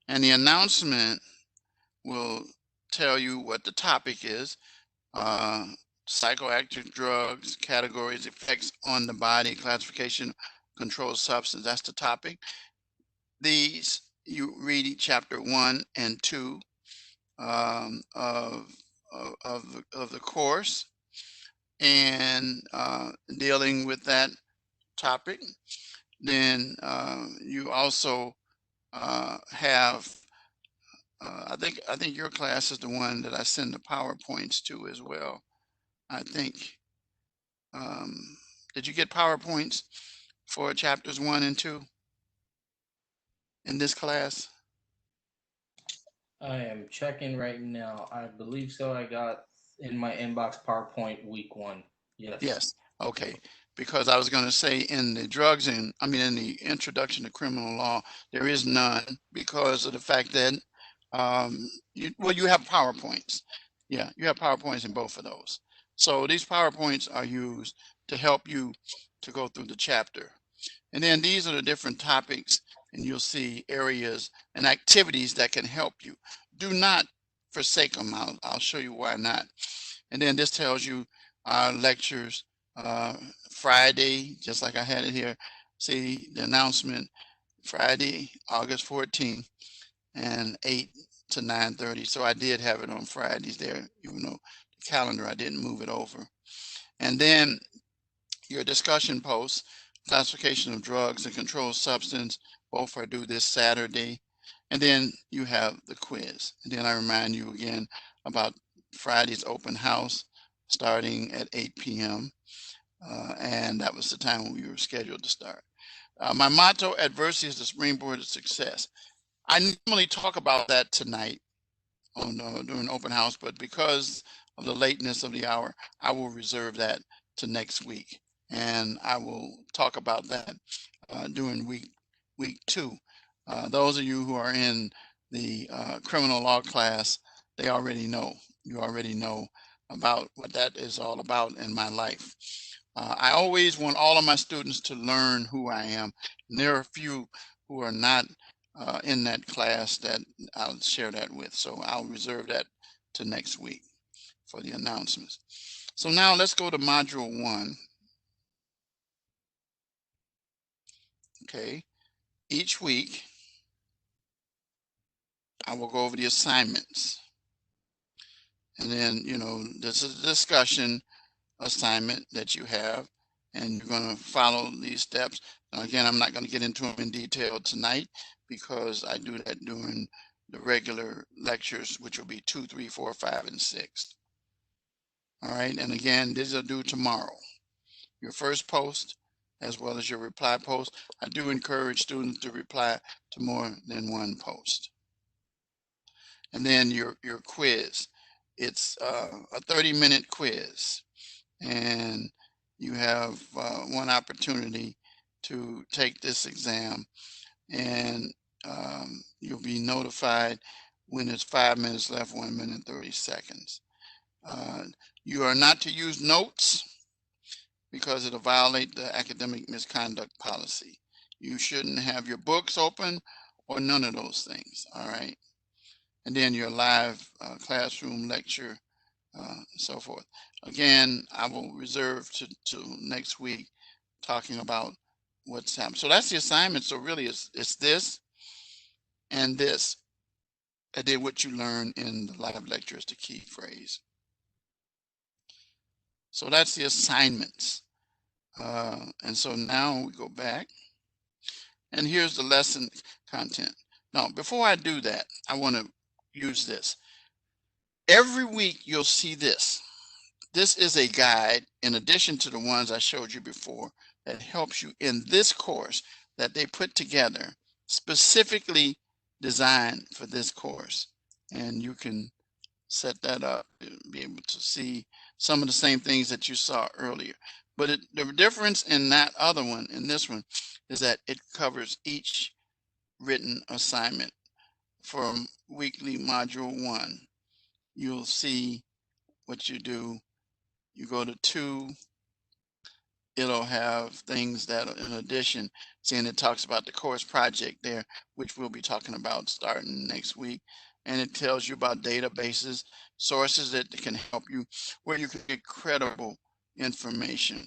And the announcement will tell you what the topic is. Psychoactive drugs, categories, effects on the body, classification, controlled substance. That's the topic. These, you read chapter 1 and 2 of the course, and dealing with that topic. Then you also have I think your class is the one that I send the PowerPoints to as well. I think. Did you get PowerPoints for chapters 1 and 2 in this class? I am checking right now. I believe so. I got in my inbox PowerPoint week 1. Yes. Yes. Okay. Because I was going to say in the drugs and in the Introduction to Criminal Law, there is none because of the fact that you have PowerPoints. Yeah, you have PowerPoints in both of those. So these PowerPoints are used to help you to go through the chapter. And then these are the different topics, and you'll see areas and activities that can help you. Do not forsake them. I'll show you why not. And then this tells you our lectures Friday, just like I had it here. See the announcement Friday, August 14th, and 8 to 9:30. So I did have it on Fridays there, even though the calendar, I didn't move it over. And then your discussion posts, classification of drugs and controlled substance, both are due this Saturday. And then you have the quiz. And then I remind you again about Friday's open house starting at 8 p.m. And that was the time when we were scheduled to start. My motto, adversity is the springboard to success. I normally talk about that tonight on during open house, but because of the lateness of the hour, I will reserve that to next week, and I will talk about that during week 2. Those of you who are in the criminal law class, they already know. You already know about what that is all about in my life. I always want all of my students to learn who I am. And there are a few who are not in that class that I'll share that with. So I'll reserve that to next week for the announcements. So now let's go to module 1. Okay. Each week, I will go over the assignments. And then, this is a discussion assignment that you have, and you're going to follow these steps. Now, again, I'm not going to get into them in detail tonight because I do that during the regular lectures, which will be 2, 3, 4, 5, and 6. All right, and again, these are due tomorrow. Your first post, as well as your reply post. I do encourage students to reply to more than one post. And then your quiz. It's a 30-minute quiz, and you have one opportunity to take this exam, and you'll be notified when it's 5 minutes left, 1 minute and 30 seconds. You are not to use notes because it'll violate the academic misconduct policy. You shouldn't have your books open or none of those things, all right? And then your live classroom lecture, so forth. Again, I will reserve to next week talking about what's happened. So that's the assignment. So really it's this and this. and then what you learn in the live lecture is the key phrase. So that's the assignments. And so now we go back, and here's the lesson content. Now, before I do that, I want to use this. Every week you'll see this. This is a guide, in addition to the ones I showed you before, that helps you in this course that they put together, specifically designed for this course. And you can set that up and be able to see some of the same things that you saw earlier. But the difference in that other one, in this one, is that it covers each written assignment. From weekly module 1, you'll see what you do. You go to 2, it'll have things that are in addition, seeing it talks about the course project there, which we'll be talking about starting next week. And it tells you about databases, sources that can help you, where you can get credible information.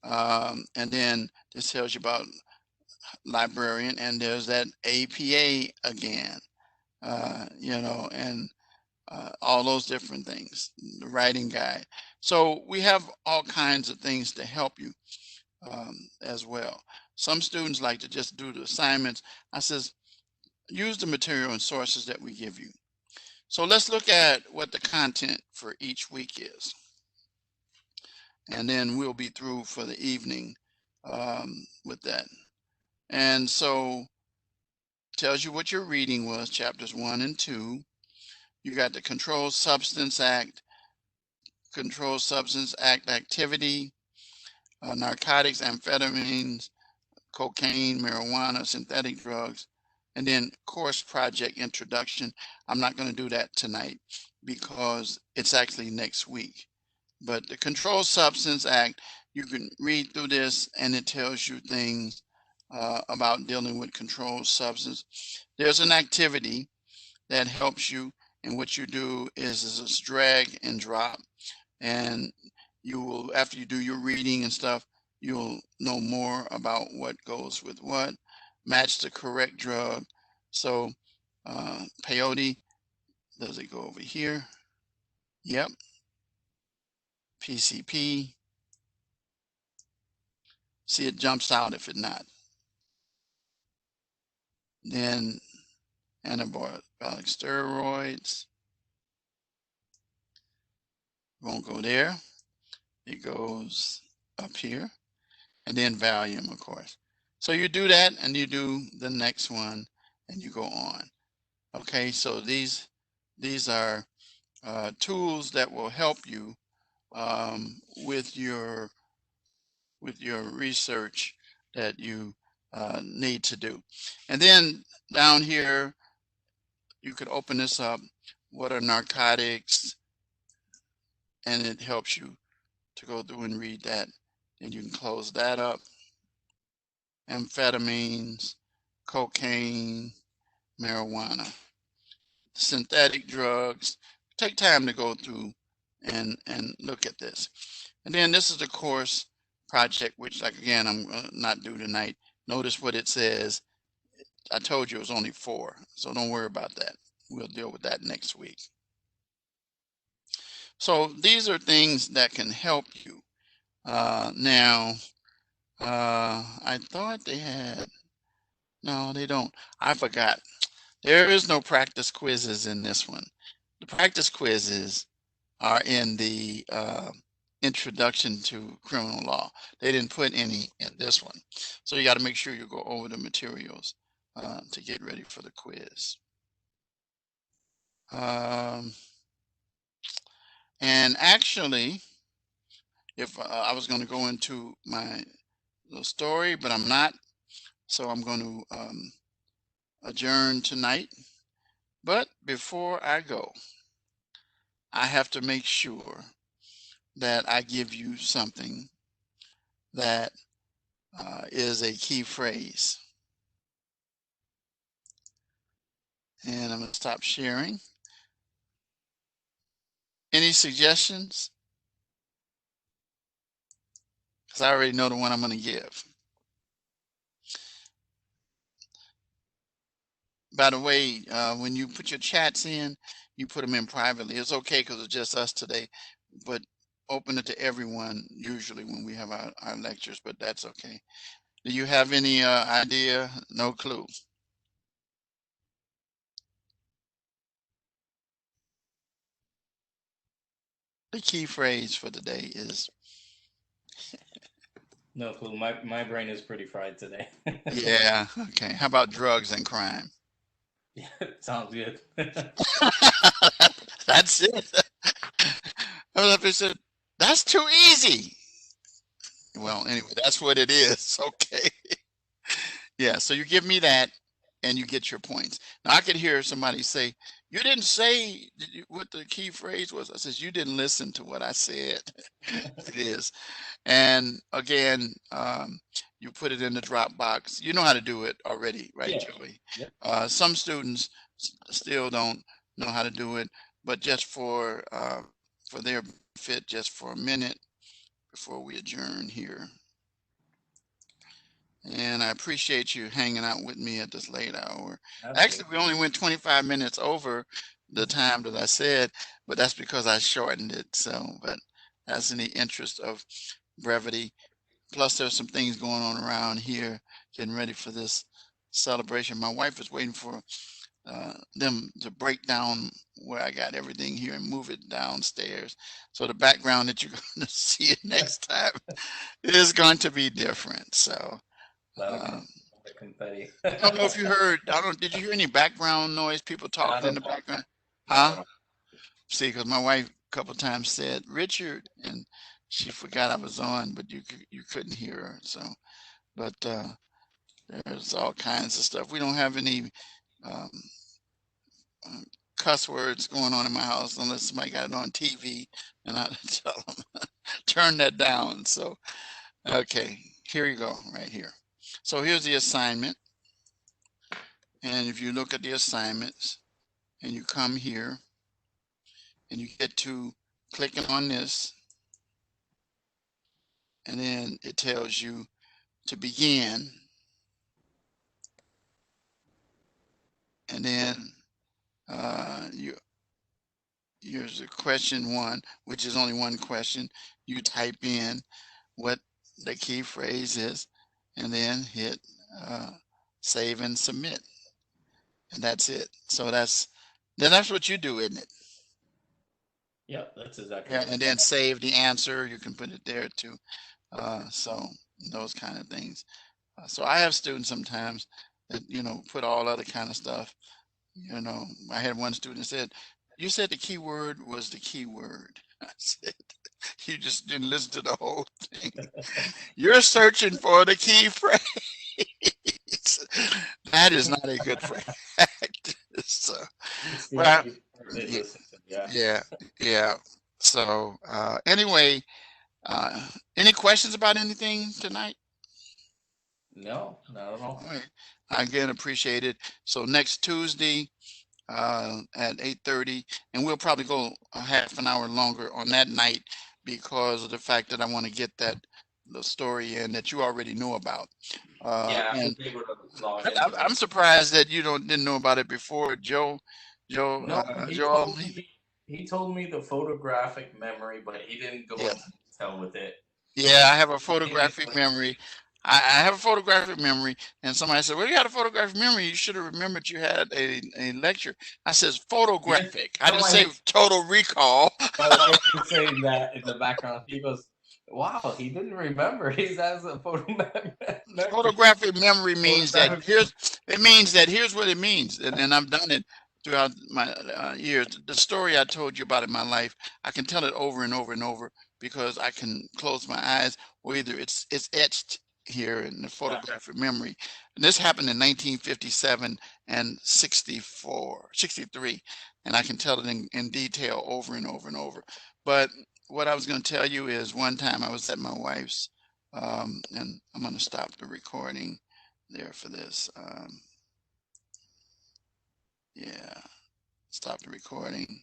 And then this tells you about librarian, and there's that APA again, you know, and all those different things, the writing guide. So we have all kinds of things to help you as well. Some students like to just do the assignments. I says, use the material and sources that we give you. So let's look at what the content for each week is. And then we'll be through for the evening with that. And so tells you what your reading was, chapters 1 and 2. You got the Controlled Substance Act activity, narcotics, amphetamines, cocaine, marijuana, synthetic drugs, and then course project introduction. I'm not going to do that tonight because it's actually next week. But the Controlled Substance Act, you can read through this and it tells you things about dealing with controlled substance. There's an activity that helps you, and what you do is this drag and drop, and you will, after you do your reading and stuff, you'll know more about what goes with what. Match the correct drug. So peyote, does it go over here? Yep. PCP. See, it jumps out if it not. Then anabolic steroids. Won't go there. It goes up here. And then Valium, of course. So you do that and you do the next one and you go on. Okay, so these are tools that will help you with your research that you need to do. And then down here, you could open this up. What are narcotics? And it helps you to go through and read that. Then you can close that up. Amphetamines, cocaine, marijuana, synthetic drugs. Take time to go through and look at this. And then this is the course project, which, like, again, I'm not due tonight. Notice what it says. I told you it was only 4, so don't worry about that. We'll deal with that next week. So these are things that can help you. Now, I thought they had, no, they don't. I forgot. There is no practice quizzes in this one. The practice quizzes are in the introduction to criminal law. They didn't put any in this one. So you got to make sure you go over the materials to get ready for the quiz. And actually, if I was going to go into my little story, but I'm not. So I'm going to adjourn tonight. But before I go, I have to make sure that I give you something that is a key phrase. And I'm going to stop sharing. Any suggestions? Because I already know the one I'm going to give. by the way, when you put your chats in, you put them in privately. It's okay because it's just us today, but open it to everyone usually when we have our lectures, but that's okay. Do you have any idea? No clue. The key phrase for today is No clue. My brain is pretty fried today. yeah, okay. How about drugs and crime? Yeah, sounds good. That's it. I said, that's too easy. Well, anyway, that's what it is. Okay. Yeah, so you give me that and you get your points. Now I could hear somebody say, you didn't say what the key phrase was. I says, you didn't listen to what I said. It is. And again, you put it in the Dropbox. You know how to do it already, right, Yeah. Joey? Yep. Some students still don't know how to do it, but just for their benefit, just for a minute before we adjourn here. And I appreciate you hanging out with me at this late hour. Actually, we only went 25 minutes over the time that I said, but that's because I shortened it. So, but that's in the interest of brevity. Plus, there's some things going on around here, getting ready for this celebration. My wife is waiting for them to break down where I got everything here and move it downstairs. So the background that you're going to see next time is going to be different. So. Confetti. I don't know if you heard. I don't. Did you hear any background noise? People talking in the background? Huh? See, because my wife a couple times said Richard, and she forgot I was on, but you couldn't hear her. So, but there's all kinds of stuff. We don't have any um, um, cuss words going on in my house unless somebody got it on TV, and I tell them turn that down. So, okay, here you go, right here. So here's the assignment. And if you look at the assignments and you come here and you get to clicking on this, and then it tells you to begin. And then here's a question one, which is only one question. You type in what the key phrase is, and then hit save and submit. And that's it. So that's what you do, isn't it? Yep, that's exactly Yeah, right. and then save the answer. You can put it there too. So those kind of things. So I have students sometimes that put all other kind of stuff. I had one student said, "You said the key word was the key word." I said, "You just didn't listen to the whole thing. You're searching for the key phrase. That is not a good practice." Well, yeah, yeah. So anyway, any questions about anything tonight? No, not at all. All right. Again, appreciate it. So next Tuesday at 8:30, and we'll probably go a half an hour longer on that night because of the fact that I want to get the story in that you already know about. And I'm surprised that you didn't know about it before, Joe. No, Joel. he told me the photographic memory, but he didn't go Yeah. into detail with it. Yeah, I have a photographic memory. I have a photographic memory, and somebody said, "Well, you had a photographic memory. You should have remembered you had a lecture." I says photographic. I didn't say total recall. My wife was saying that in the background. He goes, "Wow, he didn't remember. He has a Photographic memory means that here's what it means, and I've done it throughout my years. The story I told you about in my life, I can tell it over and over and over because I can close my eyes, or either it's etched here in the photographic memory. And this happened in 1957 and 63, and I can tell it in detail over and over and over. But what I was going to tell you is one time I was at my wife's, and I'm going to stop the recording there for this. Yeah, stop the recording.